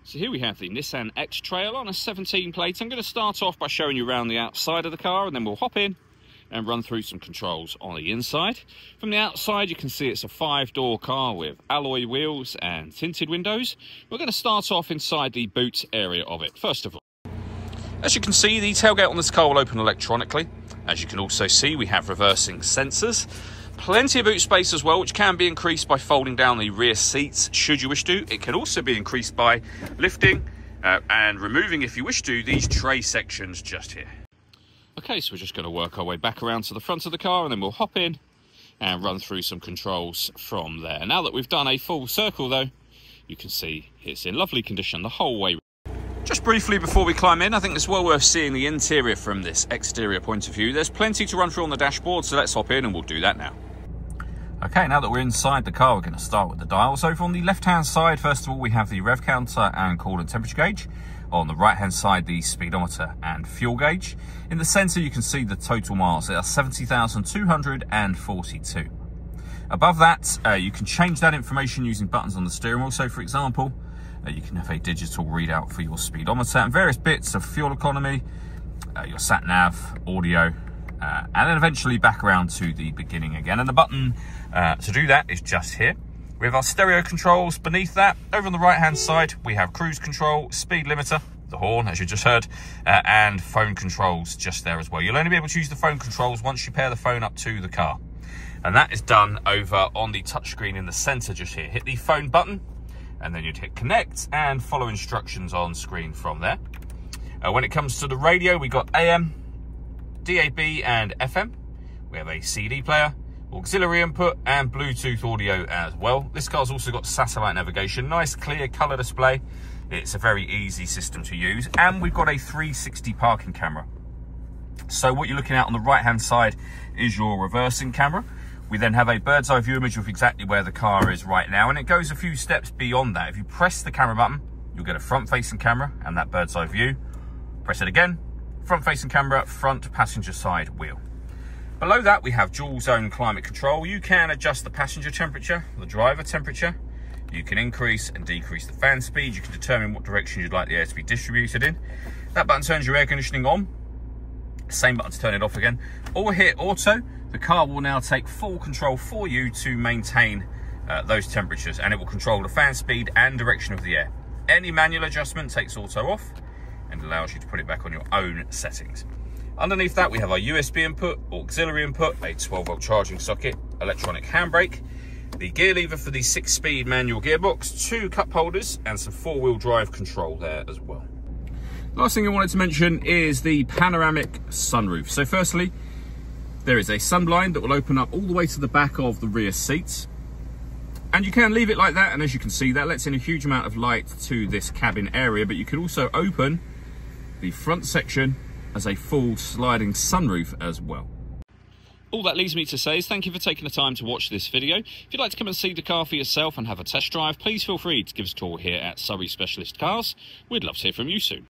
So here we have the Nissan X-Trail on a 17 plate. I'm going to start off by showing you around the outside of the car, and then we'll hop in and run through some controls on the inside. From the outside, you can see it's a 5-door car with alloy wheels and tinted windows. We're going to start off inside the boot area of it, first of all. As you can see, the tailgate on this car will open electronically. As you can also see, we have reversing sensors. Plenty of boot space as well, which can be increased by folding down the rear seats should you wish to. It can also be increased by lifting and removing, if you wish to, these tray sections just here. Okay, so we're just going to work our way back around to the front of the car, and then we'll hop in and run through some controls from there. Now that we've done a full circle though, you can see it's in lovely condition the whole way. Just briefly before we climb in, I think it's well worth seeing the interior from this exterior point of view. There's plenty to run through on the dashboard, so let's hop in and we'll do that now. Okay, now that we're inside the car, we're going to start with the dials. Over on the left-hand side, first of all, we have the rev counter and coolant temperature gauge. On the right-hand side, the speedometer and fuel gauge. In the centre, you can see the total miles. They are 70,242. Above that, you can change that information using buttons on the steering wheel. So, for example, you can have a digital readout for your speedometer and various bits of fuel economy, your sat-nav, audio, and then eventually back around to the beginning again. And the button to do that is just here. We have our stereo controls beneath that. Over on the right-hand side, we have cruise control, speed limiter, the horn, as you just heard, and phone controls just there as well. You'll only be able to use the phone controls once you pair the phone up to the car. And that is done over on the touchscreen in the centre just here. Hit the phone button, and then you'd hit connect and follow instructions on screen from there. When it comes to the radio, we got AM, DAB and FM. We have a CD player, auxiliary input and Bluetooth audio as well. This car's also got satellite navigation, nice clear colour display. It's a very easy system to use, and we've got a 360 parking camera. So what you're looking at on the right hand side is your reversing camera. We then have a bird's eye view image of exactly where the car is right now, and it goes a few steps beyond that. If you press the camera button, you'll get a front facing camera and that bird's eye view. Press it again, front facing camera, front passenger side wheel. Below that, we have dual zone climate control. You can adjust the passenger temperature, the driver temperature. You can increase and decrease the fan speed. You can determine what direction you'd like the air to be distributed in. That button turns your air conditioning on. Same button to turn it off again. Or hit auto. The car will now take full control for you to maintain those temperatures, and it will control the fan speed and direction of the air. Any manual adjustment takes auto off and allows you to put it back on your own settings. Underneath that, we have our USB input, auxiliary input, a 12-volt charging socket, electronic handbrake, the gear lever for the 6-speed manual gearbox, 2 cup holders, and some 4-wheel drive control there as well. Last thing I wanted to mention is the panoramic sunroof. So firstly, there is a sunblind that will open up all the way to the back of the rear seats. And you can leave it like that, and as you can see, that lets in a huge amount of light to this cabin area, but you can also open the front section as a full sliding sunroof as well. All that leaves me to say is thank you for taking the time to watch this video. If you'd like to come and see the car for yourself and have a test drive, please feel free to give us a call here at Surrey Specialist Cars. We'd love to hear from you soon.